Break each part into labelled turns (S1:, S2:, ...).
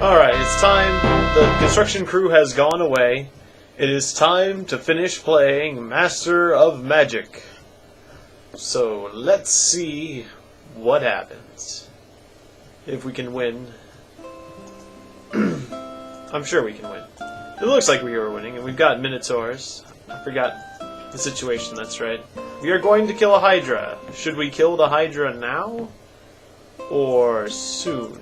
S1: Alright, it's time. The construction crew has gone away. It is time to finish playing Master of Magic. So, let's see what happens. If we can win. I'm sure we can win. It looks like we are winning, and we've got Minotaurs. I forgot the situation, that's right. We are going to kill a Hydra. Should we kill the Hydra now? Or soon?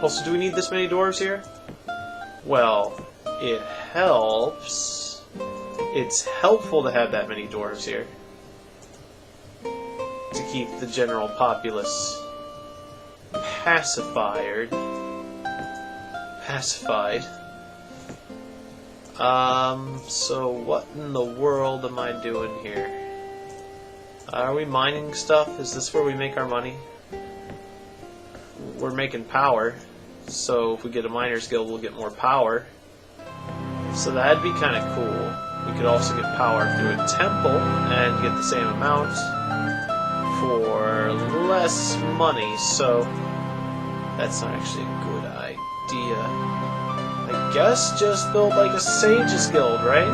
S1: Also, do we need this many dwarves here? Well, it helps. It's helpful to have that many dwarves here. To keep the general populace pacified. So what in the world am I doing here? Are we mining stuff? Is this where we make our money? We're making power, so if we get a miner's guild, we'll get more power. So that'd be kind of cool. We could also get power through a temple and get the same amount for less money, so that's not actually a good idea. I guess just build like a Sage's Guild, right?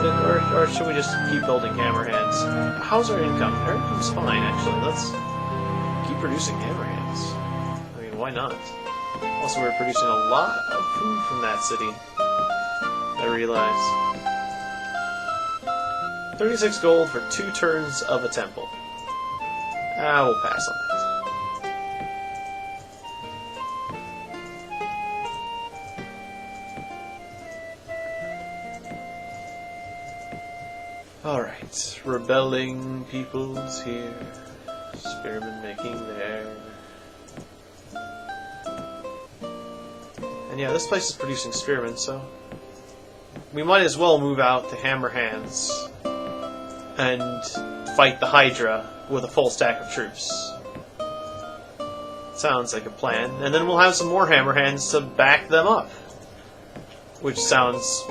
S1: Or should we just keep building hammer hands? How's our income? Our income's fine, actually. Let's keep producing hammer hands. I mean, why not? Also, we're producing a lot of food from that city. I realize. 36 gold for 2 turns of a temple. We'll pass on that. Alright, rebelling peoples here, spearmen making there. And yeah, this place is producing spearmen, so we might as well move out to hammer hands and fight the Hydra with a full stack of troops. Sounds like a plan. And then we'll have some more hammer hands to back them up. Which sounds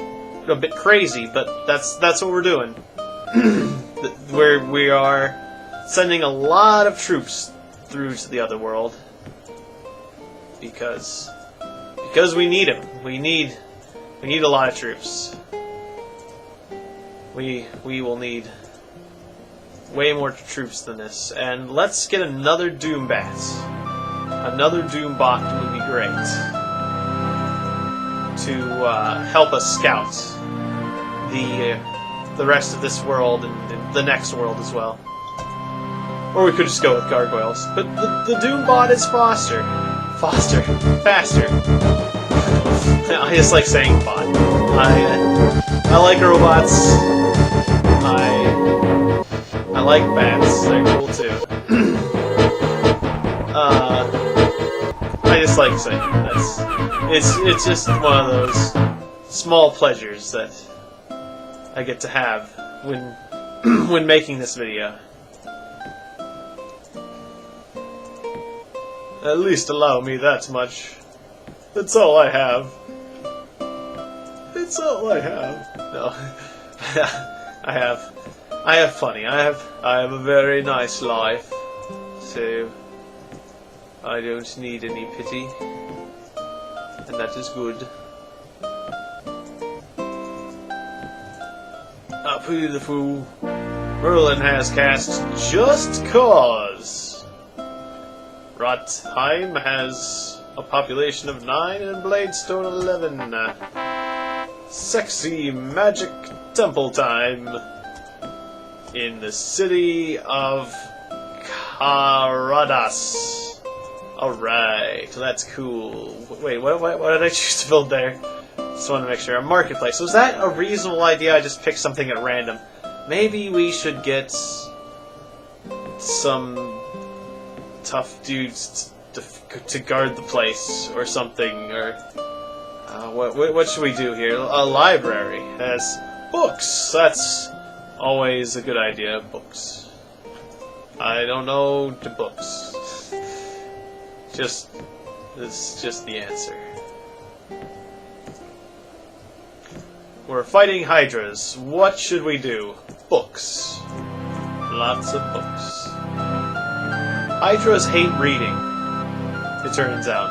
S1: a bit crazy, but that's what we're doing. Where we are sending a lot of troops through to the other world because we need them. We need a lot of troops. We will need way more troops than this. And let's get another Doom Bat. Another Doom Bot would be great to help us scout the rest of this world and the next world as well. Or we could just go with gargoyles. But the Doom Bot is faster. Faster. I just like saying bot. I like robots. I like bats. They're cool too. I just like saying it's just one of those small pleasures that I get to have when making this video. At least allow me that much. That's all I have. It's all I have. No. I have plenty. I have a very nice life. So I don't need any pity. And that is good. Up who the fool. Merlin has cast Just Cause. Rotheim has a population of 9 and Bladestone 11. Sexy magic temple time in the city of Karadas. Alright, that's cool. Wait, what did I choose to build there? Just want to make sure. A marketplace. Was that a reasonable idea? I just picked something at random. Maybe we should get some tough dudes to guard the place or something. Or what should we do here? A library has books. That's always a good idea. Books. I don't know the books. This is just the answer. We're fighting Hydras. What should we do? Books. Lots of books. Hydras hate reading, it turns out.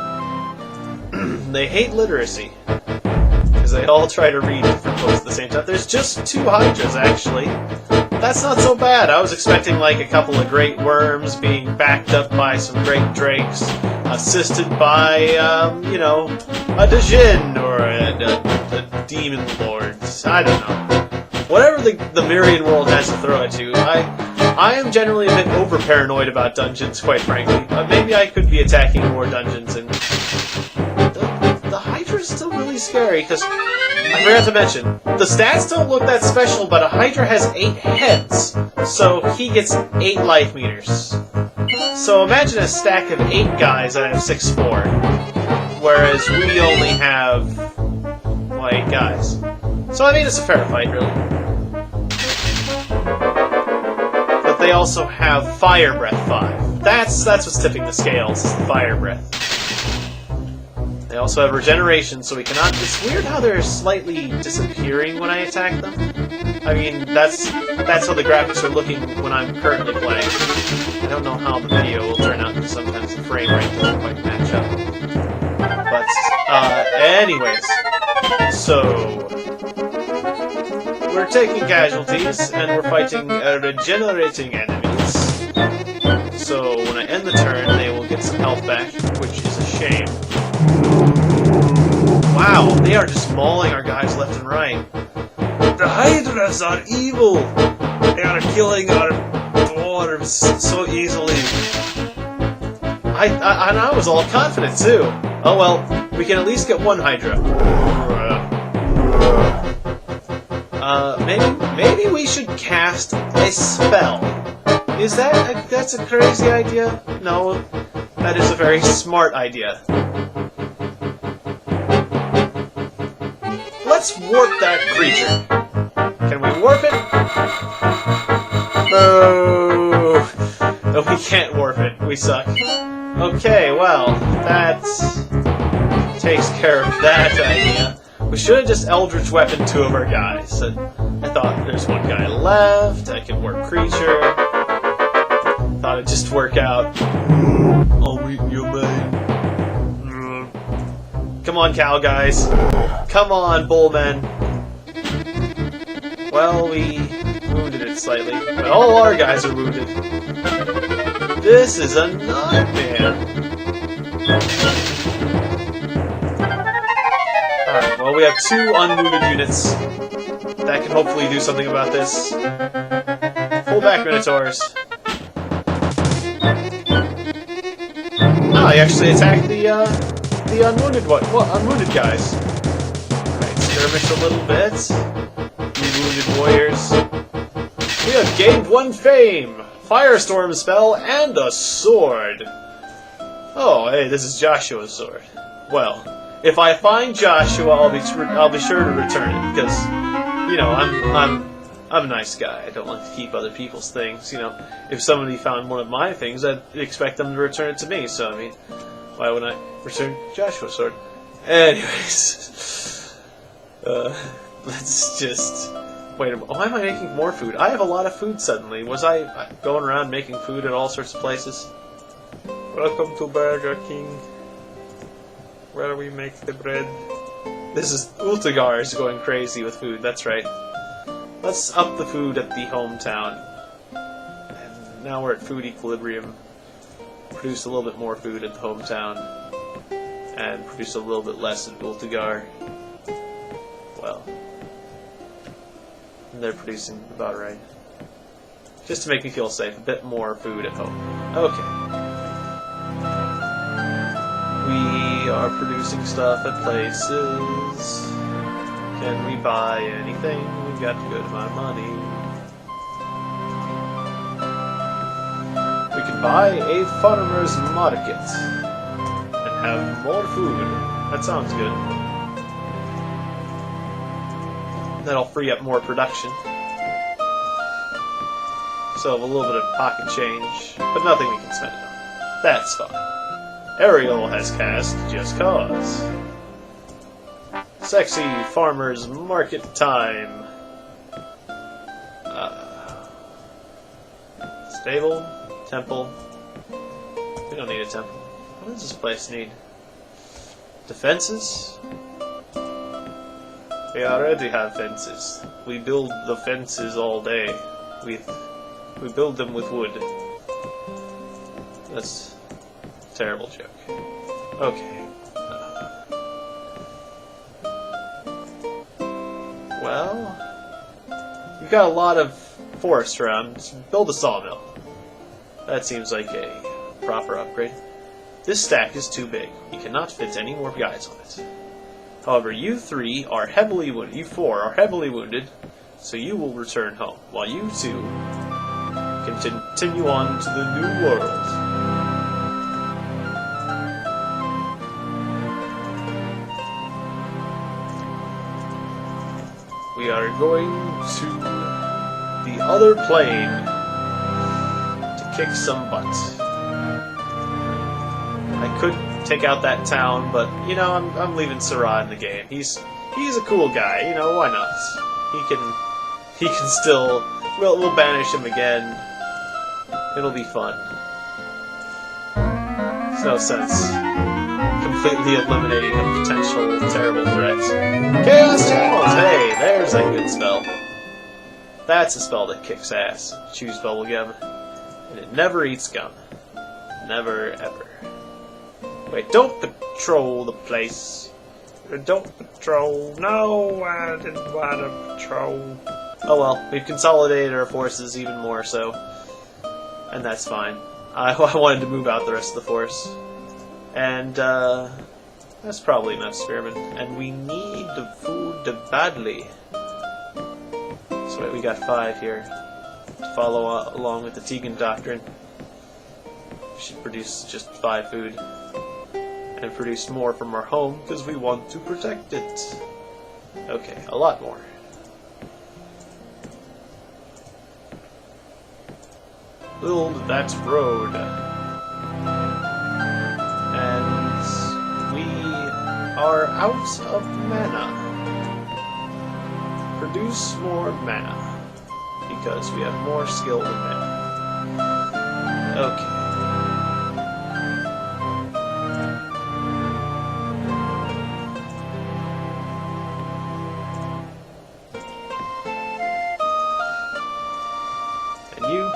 S1: they hate literacy. Because they all try to read different books at the same time. There's just 2 Hydras, actually. That's not so bad. I was expecting like a couple of great worms being backed up by some great drakes, assisted by, you know, a Djinn or a demon lords. I don't know. Whatever the Myriad world has to throw at you, I am generally a bit over-paranoid about dungeons, quite frankly. Maybe I could be attacking more dungeons, and the Hydra is still really scary, because I forgot to mention, the stats don't look that special, but a Hydra has 8 heads, so he gets 8 life meters. So imagine a stack of 8 guys that have 6-4, whereas we only have, well, 8 guys. So I mean, it's a fair fight, really. But they also have Fire Breath 5. That's what's tipping the scales, is the Fire Breath. They also have regeneration, so we cannot... It's weird how they're slightly disappearing when I attack them. I mean, that's how the graphics are looking when I'm currently playing. I don't know how the video will turn out, because sometimes the frame rate doesn't quite match up. But, anyways. So... we're taking casualties, and we're fighting regenerating enemies. So, when I end the turn, they will get some health back, which is a shame. Wow, they are just mauling our guys left and right. The Hydras are evil! They are killing our dwarves so easily. I was all confident, too. Oh well, we can at least get 1 Hydra. Maybe we should cast a spell. Is that's a crazy idea? No, that is a very smart idea. Let's warp that creature. Can we warp it? No. No, we can't warp it. We suck. Okay, well, that takes care of that idea. We should have just Eldritch Weapon 2 of our guys. I thought there's 1 guy left. I can warp creature. Thought it'd just work out. I'll eat you, man. Come on, cow guys. Come on, bullmen. Well, we wounded it slightly, but all our guys are wounded. This is a nightmare. Alright, well, we have 2 unwounded units. That can hopefully do something about this. Pull back, Minotaurs. Oh, he actually attacked the unwounded unwounded guys. Alright, skirmish a little bit. You wounded warriors. We have gained 1 fame! Firestorm spell and a sword! Oh, hey, this is Joshua's sword. Well, if I find Joshua, I'll be sure to return it, because, you know, I'm a nice guy. I don't like to keep other people's things. You know, if somebody found one of my things, I'd expect them to return it to me. So I mean, why wouldn't I return Joshua's sword? Anyways, let's just wait a minute. Why am I making more food? I have a lot of food suddenly. Was I going around making food at all sorts of places? Welcome to Burger King, where we make the bread. This is Ultigar is going crazy with food. That's right. Let's up the food at the hometown. And now we're at food equilibrium. Produce a little bit more food at the hometown. And produce a little bit less at Ultigar. Well, they're producing about right. Just to make me feel safe, a bit more food at home. Okay. We are producing stuff at places. Can we buy anything? We've got a good amount of money. We can buy a farmer's market and have more food. That sounds good. That'll free up more production. So a little bit of pocket change, but nothing we can spend it on. That's fine. Ariel has cast Just Cause. Sexy farmer's market time. Stable, temple. We don't need a temple. What does this place need? Defenses? We already have fences. We build the fences all day. We build them with wood. That's a terrible joke. Okay. Well, we've got a lot of forest around. Just build a sawmill. That seems like a proper upgrade. This stack is too big. We cannot fit any more guys on it. However, you three are heavily wounded. You four are heavily wounded, so you will return home, while you two can continue on to the new world. We are going to the other plane to kick some butt. I could take out that town, but you know, I'm leaving Syrah in the game. He's a cool guy, you know, why not? He can still we'll banish him again. It'll be fun. There's no sense completely eliminating a potential terrible threat. Chaos Channels! Hey, there's a good spell. That's a spell that kicks ass. Choose bubblegum. And it never eats gum. Never ever. Wait, don't patrol the place. Don't patrol. No, I didn't want to patrol. Oh well, we've consolidated our forces even more so. And that's fine. I wanted to move out the rest of the force. And, that's probably enough spearmen. And we need the food badly. So we got 5 here. To follow along with the Tiegon doctrine. We should produce just 5 food. And produce more from our home, because we want to protect it. Okay, a lot more. Build that road. And we are out of mana. Produce more mana. Because we have more skill than mana. Okay.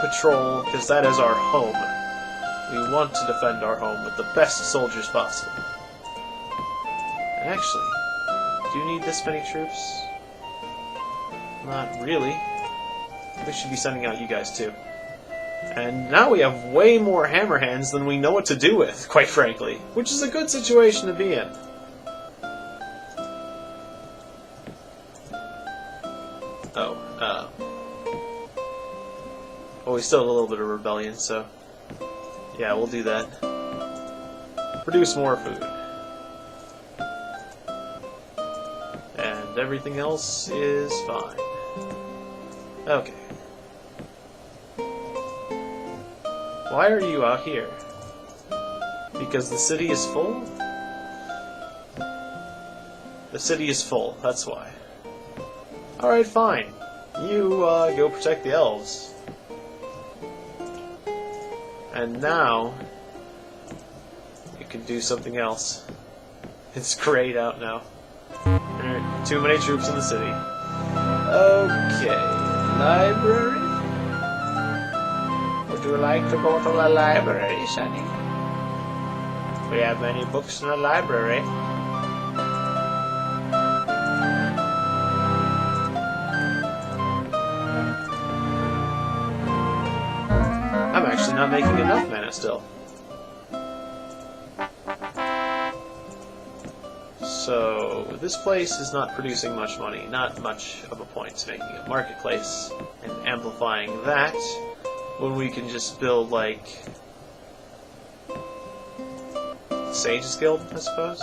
S1: Patrol, because that is our home. We want to defend our home with the best soldiers possible. And actually, do you need this many troops? Not really. We should be sending out you guys too. And now we have way more hammer hands than we know what to do with, quite frankly. Which is a good situation to be in. Well, we still have a little bit of rebellion, so yeah, we'll do that. Produce more food. And everything else is fine. Okay. Why are you out here? Because the city is full? The city is full, that's why. Alright, fine. You, go protect the elves. And now, you can do something else. It's grayed out now. There are too many troops in the city. Okay, library? Would you like to go to the library, Sonny? We have many books in the library. I'm actually not making enough mana still. So, this place is not producing much money. Not much of a point to making a marketplace and amplifying that when we can just build, like, Sage's Guild, I suppose?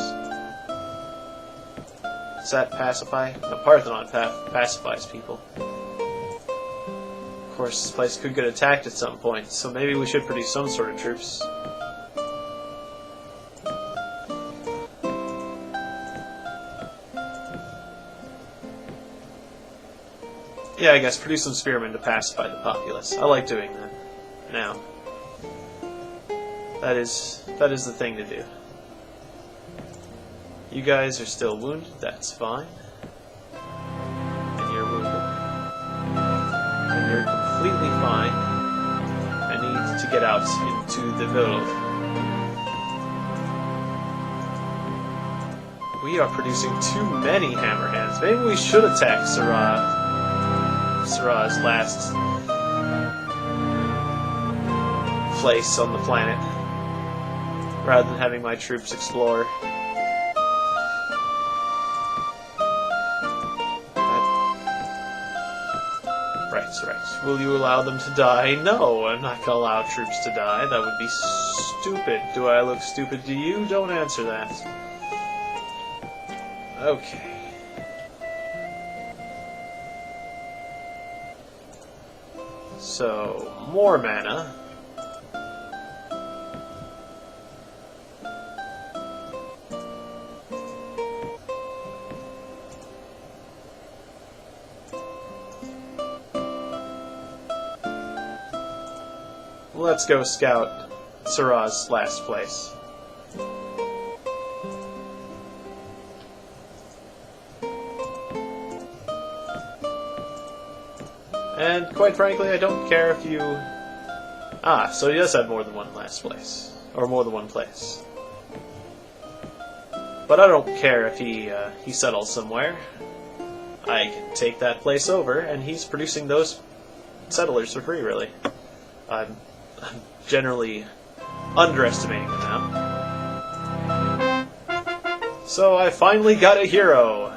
S1: Does that pacify? No, Parthenon pacifies people. Of course, this place could get attacked at some point, so maybe we should produce some sort of troops. Yeah, I guess produce some spearmen to pacify the populace. I like doing that. Now, that is the thing to do. You guys are still wounded, that's fine. And you're wounded. And you're completely fine. I need to get out into the world. We are producing too many hammer hands. Maybe we should attack Sarah's last place on the planet, rather than having my troops explore. Right. Will you allow them to die? No, I'm not going to allow troops to die. That would be stupid. Do I look stupid to you? Don't answer that. Okay. So, more mana. Let's go scout Sarah's last place. And quite frankly, I don't care if you... Ah, so he does have more than one last place. Or more than one place. But I don't care if he settles somewhere. I can take that place over, and he's producing those settlers for free, really. I'm generally underestimating them now. So I finally got a hero!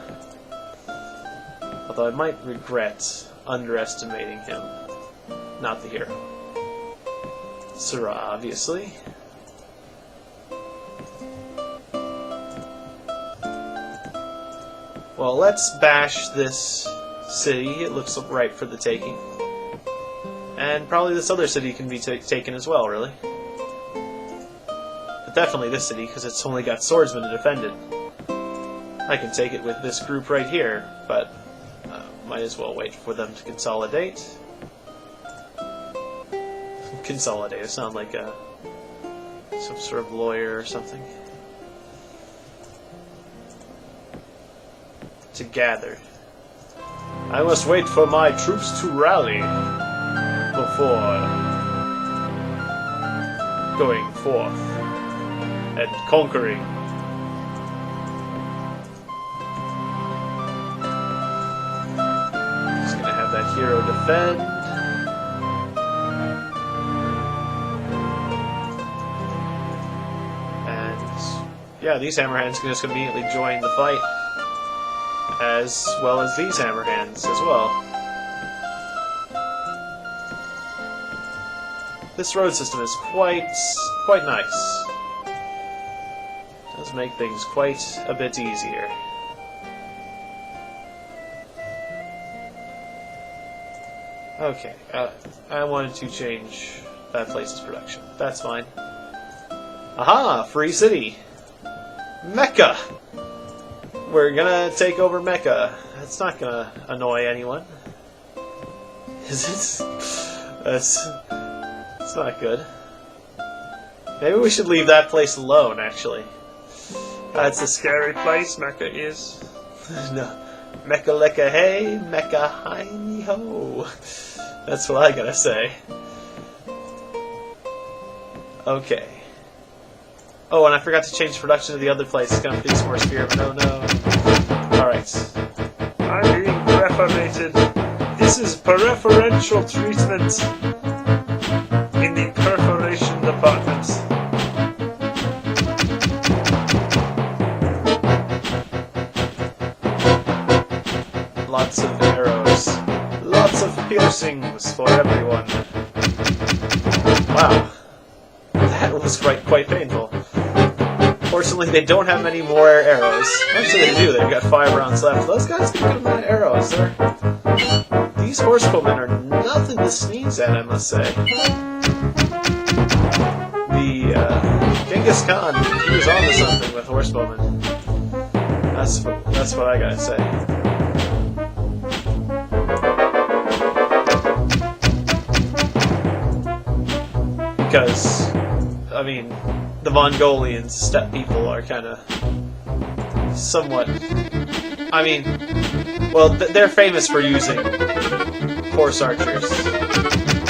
S1: Although I might regret underestimating him. Not the hero. Sarah, obviously. Well, let's bash this city. It looks ripe for the taking. And probably this other city can be taken as well, really. But definitely this city, because it's only got swordsmen to defend it. I can take it with this group right here, but might as well wait for them to consolidate. Consolidate, it sounds like some sort of lawyer or something. To gather. I must wait for my troops to rally before going forth and conquering. Just gonna have that hero defend. And yeah, these hammerhands can just immediately join the fight, as well as these hammerhands as well. This road system is quite nice. It does make things quite a bit easier. Okay, I wanted to change that place's production. That's fine. Aha! Free city! Mecca! We're gonna take over Mecca. That's not gonna annoy anyone. Is it? It's not good. Maybe we should leave that place alone, actually. That's a scary place, Mecca is. No. Mecca lecca hey, Mecca hi ho. That's what I gotta say. Okay. Oh, and I forgot to change production to the other place. It's gonna produce more spearmen. Oh no. Alright. I'm being reformated. This is preferential treatment in the perforation department. Lots of arrows. Lots of piercings for everyone. Wow. That was quite painful. Fortunately, they don't have many more arrows. Actually, they do. They've got 5 rounds left. Those guys get a good amount of arrows. These horsebowmen are nothing to sneeze at, I must say. The Genghis Khan, he was onto something with horsebowmen. That's what I gotta say. Because, I mean, the Mongolians, steppe people, are kind of somewhat... I mean, well, they're famous for using horse archers.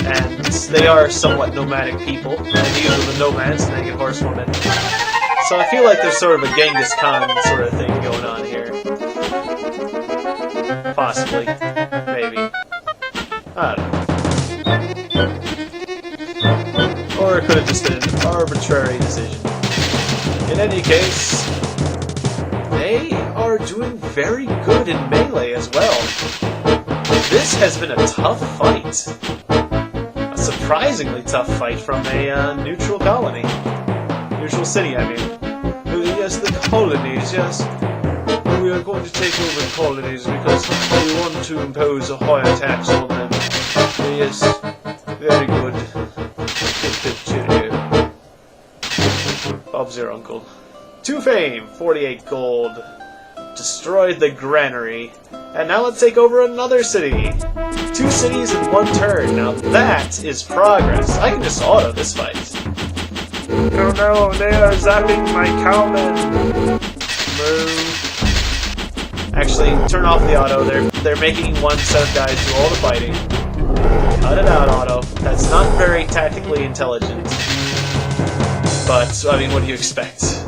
S1: And they are somewhat nomadic people. And these are the nomads, and they get horsewomen. So I feel like there's sort of a Genghis Khan sort of thing going on here. Possibly. Maybe. I don't know. Or it could have just been an arbitrary decision. In any case, they are doing very good in melee as well. This has been a tough fight. A surprisingly tough fight from a neutral colony. Neutral city, I mean. Yes, the colonies, yes. We are going to take over the colonies because we want to impose a higher tax on them. Yes, very good. Cheerio. Bob's your uncle. 2 fame, 48 gold. Destroyed the granary. And now let's take over another city. 2 cities in 1 turn. Now that is progress. I can just auto this fight. Oh no, they are zapping my cowmen! Move. Actually, turn off the auto. They're making 1 set of guys do all the fighting. Cut it out, auto. That's not very tactically intelligent. But, I mean, what do you expect?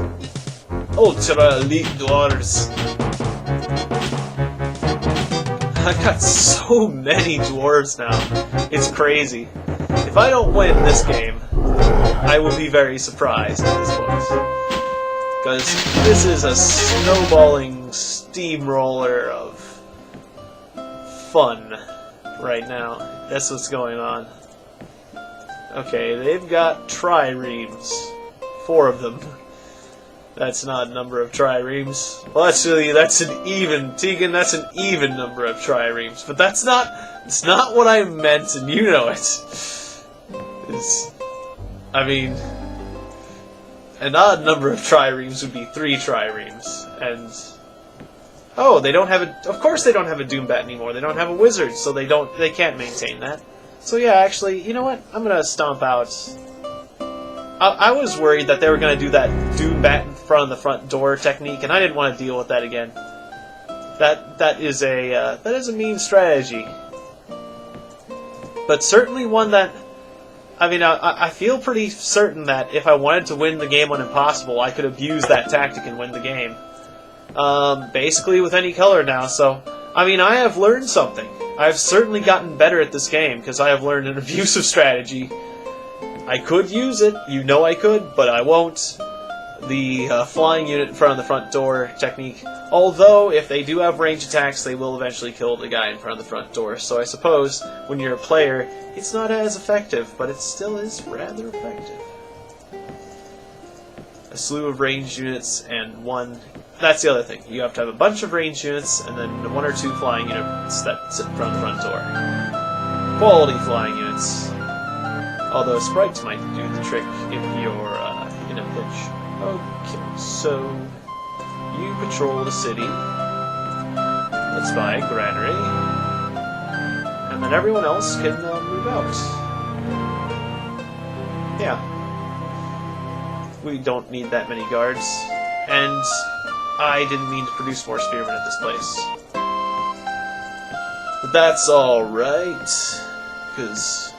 S1: Ultra Elite Dwarves. I've got so many dwarves now. It's crazy. If I don't win this game, I will be very surprised at this point. Because this is a snowballing steamroller of fun right now. That's what's going on. Okay, they've got triremes. 4 of them. That's not a number of triremes. Well, actually, that's an even, Tiegon, that's an even number of triremes. But that's not, it's not what I meant, and you know it. I mean, an odd number of triremes would be 3 triremes, and oh, they don't have a. Of course, they don't have a Doombat anymore. They don't have a wizard, so they can't maintain that. So yeah, actually, you know what? I'm gonna stomp out. I was worried that they were gonna do that Doombat in front of the front door technique, and I didn't want to deal with that again. That is a mean strategy, but certainly one that. I mean, I feel pretty certain that if I wanted to win the game on Impossible, I could abuse that tactic and win the game. Basically with any color now, so... I mean, I have learned something. I've certainly gotten better at this game, because I have learned an abusive strategy. I could use it, you know I could, but I won't. The flying unit in front of the front door technique. Although, if they do have range attacks, they will eventually kill the guy in front of the front door. So I suppose, when you're a player, it's not as effective, but it still is rather effective. A slew of ranged units and 1... That's the other thing. You have to have a bunch of ranged units, and then 1 or 2 flying units that sit in front of the front door. Quality flying units. Although sprites might do the trick if you're in a pinch. Okay, so you patrol the city. Let's buy a granary. And then everyone else can move out. Yeah. We don't need that many guards. And I didn't mean to produce more spearmen at this place. But that's alright. Because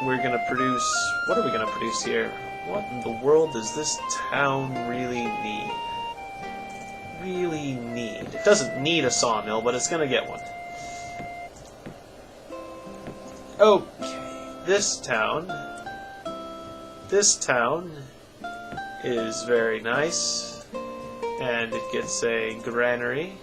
S1: we're gonna produce... What are we gonna produce here? What in the world does this town really need? Really need? It doesn't need a sawmill, but it's gonna get one. Okay, this town is very nice, and it gets a granary.